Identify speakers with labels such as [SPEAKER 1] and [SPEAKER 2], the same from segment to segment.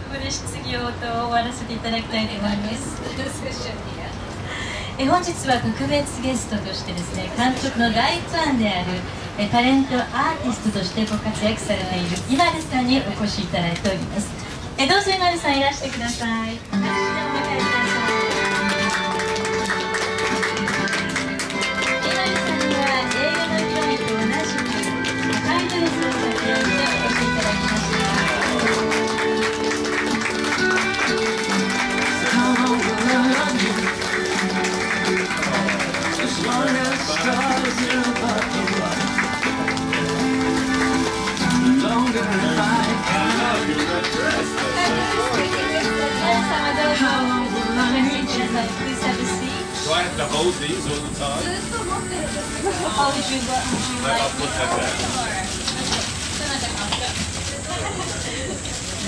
[SPEAKER 1] こで質疑応答を終わらせていただきたいと思います。本日は特別ゲストとしてですね、監督の大ファンであるタレントアーティストとしてご活躍されているIMALUさんにお越しいただいております。どうぞIMALUさんいらしてください。拍手でお迎えください。IMALUさんには映画のヒロインと同じくタイトルズを作品でお越しいただきました。
[SPEAKER 2] Do I have to hold these all the time?
[SPEAKER 1] How would you like
[SPEAKER 2] I'll put that down.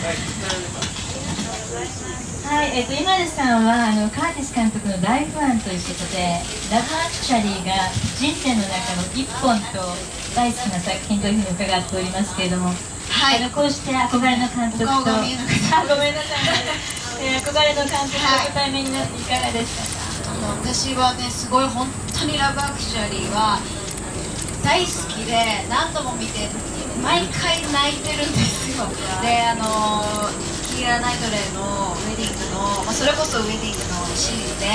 [SPEAKER 2] Thank you very much.
[SPEAKER 1] はい、IMALUさんはカーティス監督の大ファンということで、ラブアクチャリーが人生の中の一本と大好きな作品というふうに伺っておりますけれども、はい、こうして憧れの監督と、ごめんなさい、憧れの監督とご対面になっていかがでしたか？
[SPEAKER 3] 私はね、すごい本当にラブアクチュアリーは大好きで、何度も見て毎回泣いてるんですよ。で、キーラ・ナイトレイのウェディングの、それこそウェディングのシーンで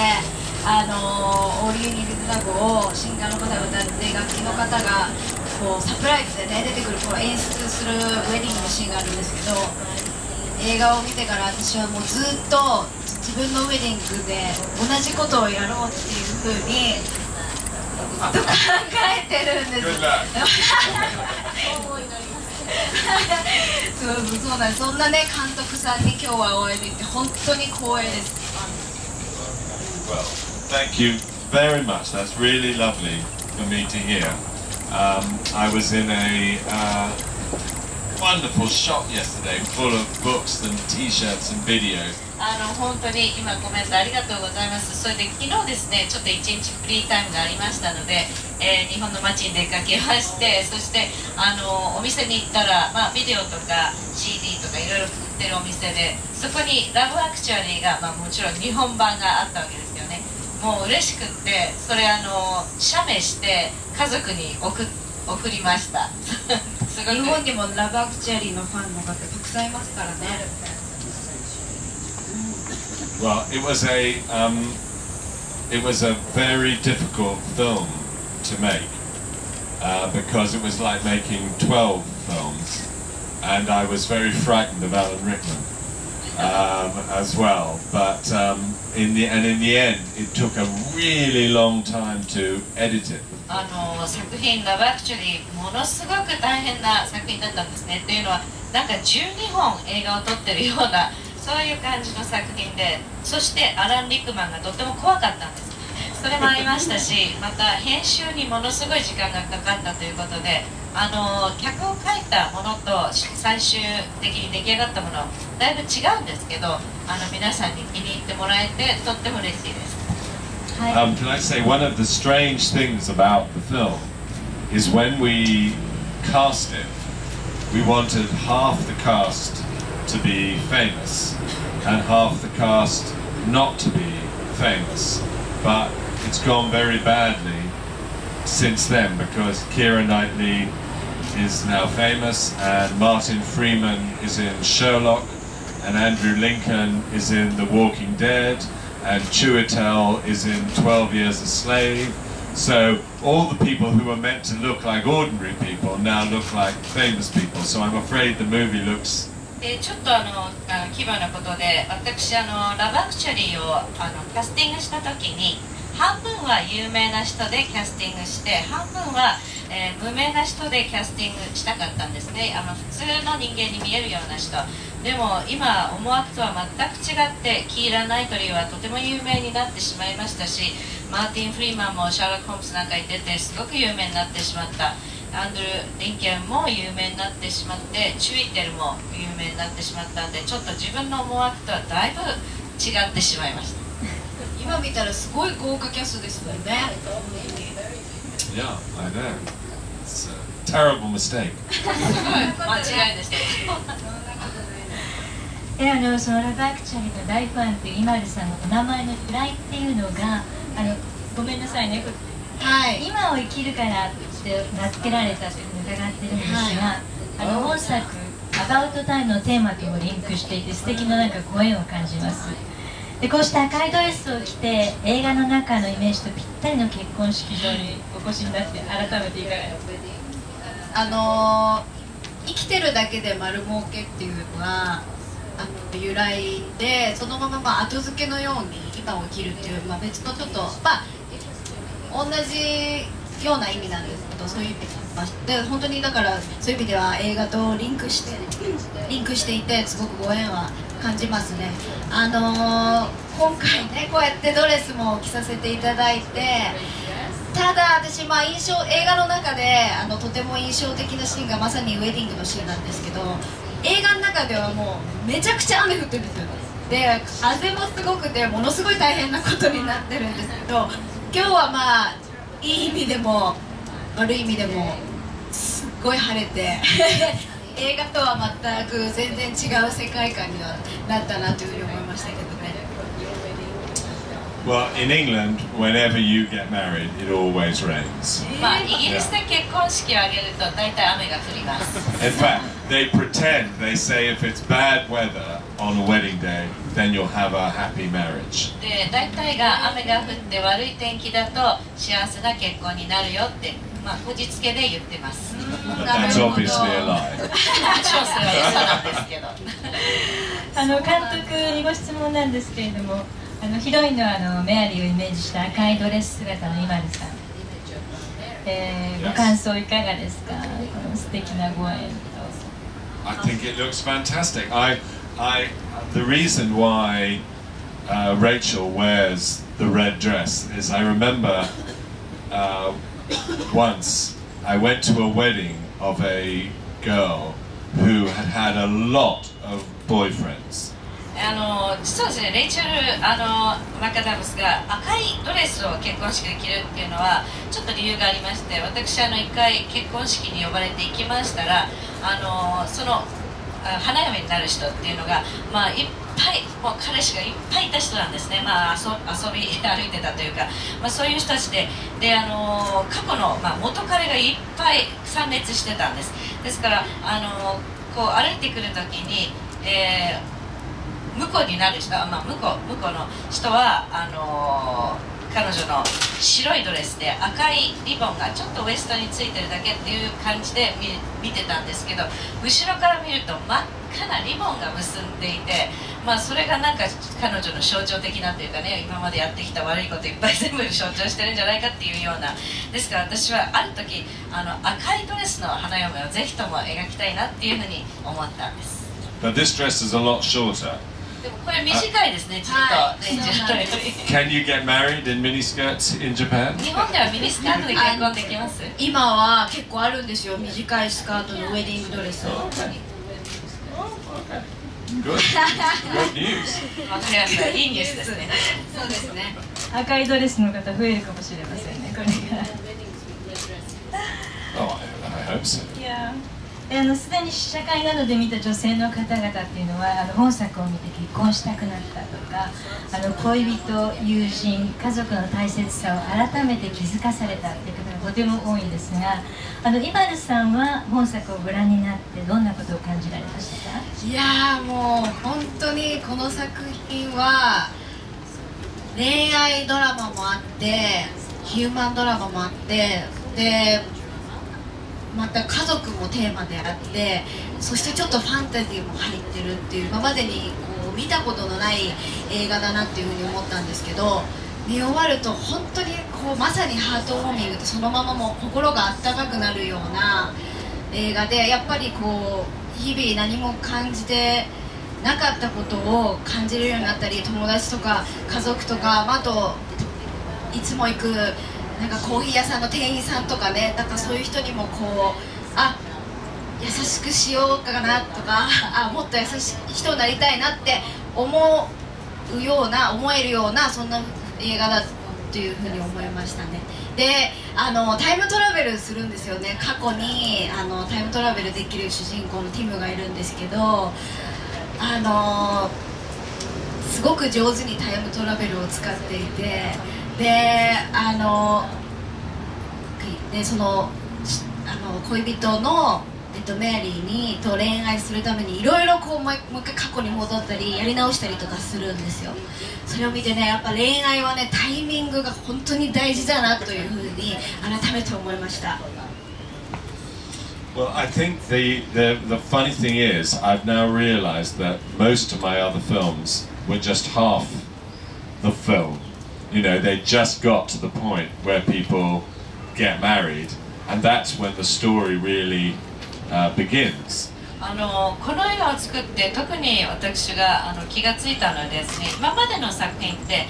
[SPEAKER 3] 「オール・ユニ・リズ・ラブ」をシンガーの方が歌って、楽器の方がこうサプライズでね出てくる、こう演出するウェディングのシーンがあるんですけど、映画を見てから私はもうずっと自分のウェディングで同じことをやろうっていうふうにずっと考えてるんです。そうなんです。そんなね、監督さんに今日はお会いできて本当に光栄です。
[SPEAKER 2] Well, thank you very much. That's really lovely for me to hear. I was in a wonderful shop yesterday, full of books and T-shirts and videos.
[SPEAKER 4] 本当に今コメントありがとうございます。それで昨日ですね、ちょっと一日フリータイムがありましたので、日本の街に出かけまして、そしてお店に行ったら、ビデオとか CD とかいろいろ売ってるお店で、そこにラブアクチュアリーが、もちろん日本版があったわけですよね。もう嬉しくって、それ写メして家族に送りました。すごく
[SPEAKER 3] 日本にもラブアクチュアリーのファンの方たくさんいますからね。
[SPEAKER 2] Well, it was a very difficult film to make because it was like making 12 films, and I was very frightened of Alan Rickman as well. But in the end, it took a really long time to edit it.
[SPEAKER 4] 作品ラブアクチュアリーものすごく大変な作品だったんですね。というのはなんか12本映画を撮ってるようなそういう感じの作品で、そしてアラン・リックマンがとっても怖かったんです。それもありましたし、また編集にものすごい時間がかかったということで、脚を書いたものと最終的に出来上がったものだいぶ違うんですけど、皆さんに気に入ってもらえてとっても嬉しいです。
[SPEAKER 2] Can I say one of the strange things about the film is when we cast it, we wanted half the cast to be famous and half the cast not to be famous, but it's gone very badly since then because Keira Knightley is now famous and Martin Freeman is in Sherlock and Andrew Lincoln is in The Walking Dead and Chiwetel is in 12 Years a Slave. So all the people who were meant to look like ordinary people now look like famous people. So I'm afraid the movie looks
[SPEAKER 4] ちょっと規模なことで、私ラブアクチュアリーをキャスティングした時に半分は有名な人でキャスティングして、半分は、無名な人でキャスティングしたかったんですね。普通の人間に見えるような人でも今思惑とは全く違って、キーラ・ナイトリーはとても有名になってしまいましたし、マーティン・フリーマンもシャーロック・ホームズなんかに出てすごく有名になってしまった。アンドル・リンケンも有名になってしまって、チュイテルも有名になってしまったんで、ちょっと自分の思惑とはだいぶ違ってしまいました。
[SPEAKER 3] 今見たらすごい豪華キャストですよね。
[SPEAKER 2] Yeah, I know. It's a terrible mistake.
[SPEAKER 4] 間違いでした。
[SPEAKER 1] でそのラブアクチャリの大ファンっていうIMALUさんのお名前の由来っていうのがごめんなさいね、
[SPEAKER 3] はい、
[SPEAKER 1] 今を生きるからって名付けられたというふうに伺ってるんですが、本作「アバウトタイム」のテーマともリンクしていて素敵ななんかご縁を感じます。でこうした赤いドレスを着て映画の中のイメージとぴったりの結婚式場にお越しになって改めていかがですか？
[SPEAKER 3] 生きてるだけで丸儲けっていうのは由来で、そのまま後付けのように今を生きるっていう、別のちょっと同じような意味なんですけど、そういう意味で本当にだからそういう意味では映画とリンクしていてすごくご縁は感じますね。今回ねこうやってドレスも着させていただいて、ただ私映画の中でとても印象的なシーンがまさにウェディングのシーンなんですけど、映画の中ではもうめちゃくちゃ雨降ってるんですよ。で風もすごくてものすごい大変なことになってるんですけど、今日はいい意味でも悪い意味でもすっごい晴れて映画とは全く全然違う世界観にはなったなというふうに思いましたけどね。
[SPEAKER 2] Well, in England, whenever you get married, it always rains.
[SPEAKER 4] イギリスで結婚式を挙げると大体雨が降ります。
[SPEAKER 2] In fact, they say if it's bad weather on a wedding day, then you'll have a happy marriage.
[SPEAKER 4] で大体が雨が降って悪い天気だと幸せな結婚になるよってこじつけで言ってます。
[SPEAKER 2] But that's obviously a lie.
[SPEAKER 4] もちろんそれは嘘なんですけど。
[SPEAKER 1] 監督にご質問なんですけれども、ヒロインのメアリーをイメージした赤いドレス姿のIMALUさん、ご感想いかがですか？この素敵なご縁と。
[SPEAKER 2] I think it looks fantastic. The reason why Rachel wears the red dress is I remember once I went to a wedding of a girl who had had a lot of boyfriends.
[SPEAKER 4] 実はですね、レイチェルマカダムスが赤いドレスを結婚式で着るっていうのはちょっと理由がありまして、私1回結婚式に呼ばれて行きましたら、その花嫁になる人っていうのがいっぱいもう彼氏がいっぱいいた人なんですね。遊び歩いてたというか、そういう人たちで過去の元彼がいっぱい参列してたんです。ですからこう歩いてくる時に、向こうになる人は、向こうの人は彼女の白いドレスで赤いリボンがちょっとウエストについてるだけっていう感じで見てたんですけど、後ろから見ると真っ赤なリボンが結んでいて、それがなんか彼女の象徴的なというかね、今までやってきた悪いこといっぱい全部象徴してるんじゃないかっていうような。ですから私はある時赤いドレスの花嫁をぜひとも描きたいなっていうふうに思ったんです。
[SPEAKER 2] But this dress is a lot shorter.
[SPEAKER 4] でもこれ短いですね、ずっとレンジャーより。
[SPEAKER 2] Can you get married in miniskirts in Japan?
[SPEAKER 4] 日本ではミニスカートで結婚できます？
[SPEAKER 3] 今は結構あるんですよ、短いスカートのウェディングドレス。
[SPEAKER 2] Good news.
[SPEAKER 4] わかりました。いいニュースですね。
[SPEAKER 3] そうですね。
[SPEAKER 1] 赤いドレスの方増えるかもしれませんね、これから。
[SPEAKER 2] Oh, I hope so.
[SPEAKER 1] すでに試写会などで見た女性の方々っていうのは本作を見て結婚したくなったとか、恋人、友人、家族の大切さを改めて気づかされたっていう方がとても多いんですが、IMALUさんは本作をご覧になってどんなことを感じられましたか？
[SPEAKER 3] いやー、もう本当にこの作品は恋愛ドラマもあってヒューマンドラマもあって、でまた家族もテーマであって、そしてちょっとファンタジーも入ってるっていう、今までにこう見たことのない映画だなっていうふうに思ったんですけど、見終わると本当にこうまさにハートウォーミングで、そのままもう心があったかくなるような映画で、やっぱりこう日々何も感じてなかったことを感じるようになったり、友達とか家族とか、あといつも行くなんかコーヒー屋さんの店員さんとかね、だからそういう人にもこう優しくしようかなとか、もっと優しい人になりたいなって思えるようなそんな映画だというふうに思いましたね。でタイムトラベルするんですよね。過去にタイムトラベルできる主人公のティムがいるんですけど、すごく上手にタイムトラベルを使っていて、その恋人の、メアリーと恋愛するためにいろいろこうもう一回過去に戻ったりやり直したりとかするんですよ。それを見てね、やっぱ恋愛はね、タイミングが本当に大事だなというふうに改めて思いました。
[SPEAKER 2] Well, I think the funny thing is, I've now realized that most of my other films were just half the film. You know, they just got to the point where people get married, and that's when the story really begins.
[SPEAKER 4] この映画を作って特に私が気がついたのはですね、今までの作品って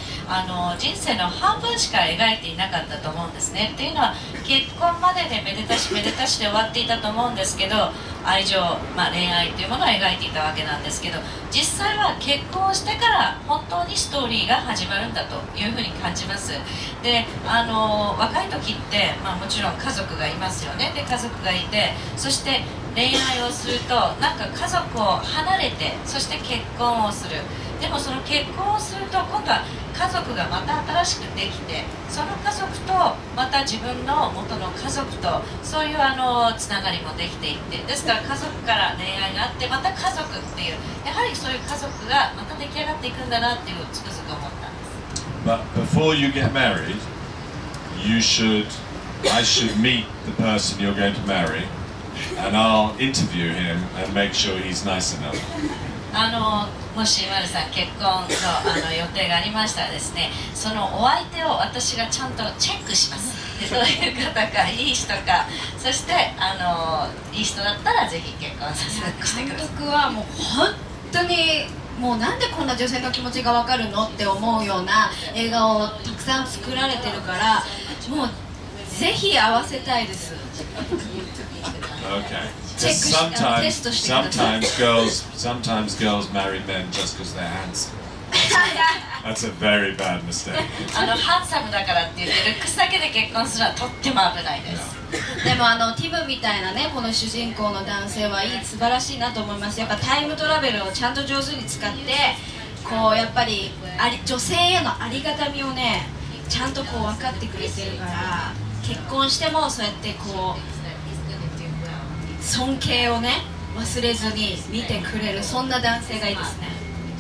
[SPEAKER 4] 人生の半分しか描いていなかったと思うんですね。っていうのは結婚まででめでたしめでたしで終わっていたと思うんですけど、愛情、恋愛というものを描いていたわけなんですけど、実際は結婚をしてから本当にストーリーが始まるんだというふうに感じます。で、若い時って、もちろん家族がいますよね。で、家族がいて、そして恋愛をするとなんか家族を離れて、そして結婚をする。でもその結婚をすると今度は家族がまた新しくできて、その家族とまた自分の元の家族とそういうつながりもできていって、ですから家族から恋愛があってまた家族っていう、やはりそういう家族がまた出来上がっていくんだなっていうつくづく思ったんです。
[SPEAKER 2] But before you get married, I should meet the person you're going to marry, and I'll interview him and make sure he's nice enough.
[SPEAKER 4] もしIMALUさん結婚の予定がありましたらですね、そのお相手を私がちゃんとチェックします。で、どういう方か、いい人か、そしていい人だったらぜひ結婚させてください。
[SPEAKER 3] 監督はもう本当にもうなんでこんな女性の気持ちが分かるのって思うような映画をたくさん作られてるから、もうぜひ合わせたいです。
[SPEAKER 2] Okay. Sometimes girls marry men just because they're handsome. That's a very bad mistake.
[SPEAKER 4] ハンサムだからって言ってルックスだけで結婚するのはとっても危ないです。
[SPEAKER 3] でもティムみたいなね、この主人公の男性はいい、素晴らしいなと思います。やっぱタイムトラベルをちゃんと上手に使って、こうやっぱり女性へのありがたみをね、ちゃんとこう分かってくれてるから、結婚してもそうやってこう尊敬をね忘れずに見てくれる、そんな男性がいいですね。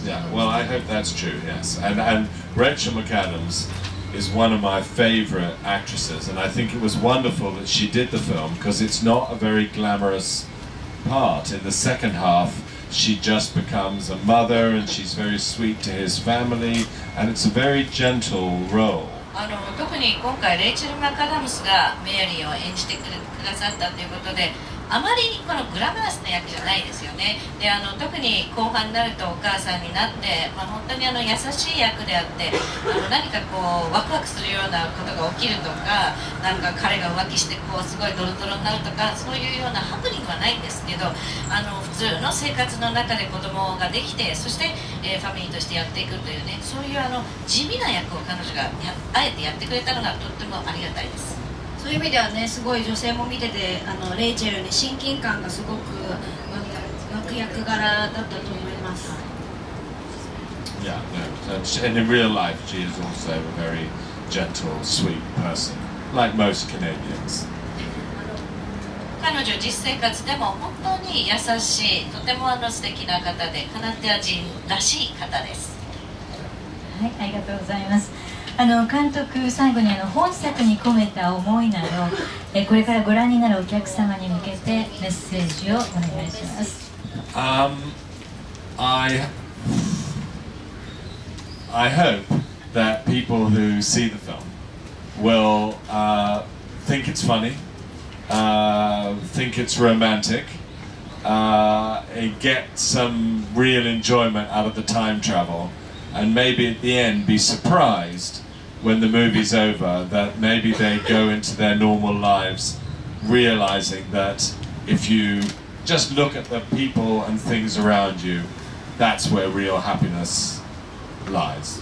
[SPEAKER 2] Yeah, well, I hope that's true. Yes, and Rachel McAdams is one of my favorite actresses, and I think it was wonderful that she did the film because it's not a very glamorous part. In the second half, she just becomes a mother, and she's very sweet to his family, and it's a very gentle role.
[SPEAKER 4] 特に今回レイチェル・マカダムスがメアリーを演じてくださったということで、あまりこのグラマラスな役じゃないですよね。で、特に後半になるとお母さんになって、本当に優しい役であって、何かこうワクワクするようなことが起きるとか、なんか彼が浮気してこうすごいドロドロになるとか、そういうようなハプニングはないんですけど、普通の生活の中で子供ができて、そして、ファミリーとしてやっていくというね、そういう地味な役を彼女があえてやってくれたのがとってもありがたいです。
[SPEAKER 3] そういう意味ではね、すごい女性も見ててレイチェルに親近感がすごく湧く役柄だったと思います。
[SPEAKER 2] Yeah, no, and in real life she is also a very gentle, sweet person, like most Canadians.
[SPEAKER 4] 彼女実生活でも本当に優しい、とても素敵な方で、カナディア人らしい方です。
[SPEAKER 1] はい、ありがとうございます。監督、最後に本作に込めた思いなど、これからご覧になるお客様に向けてメッセージをお願いします。
[SPEAKER 2] I hope that people who see the film will think it's funny, think it's romantic, and get some real enjoyment out of the time travel, and maybe at the end be surprised when the movie's over that maybe they go into their normal lives realizing that if you just look at the people and things around you, that's where real happiness lies.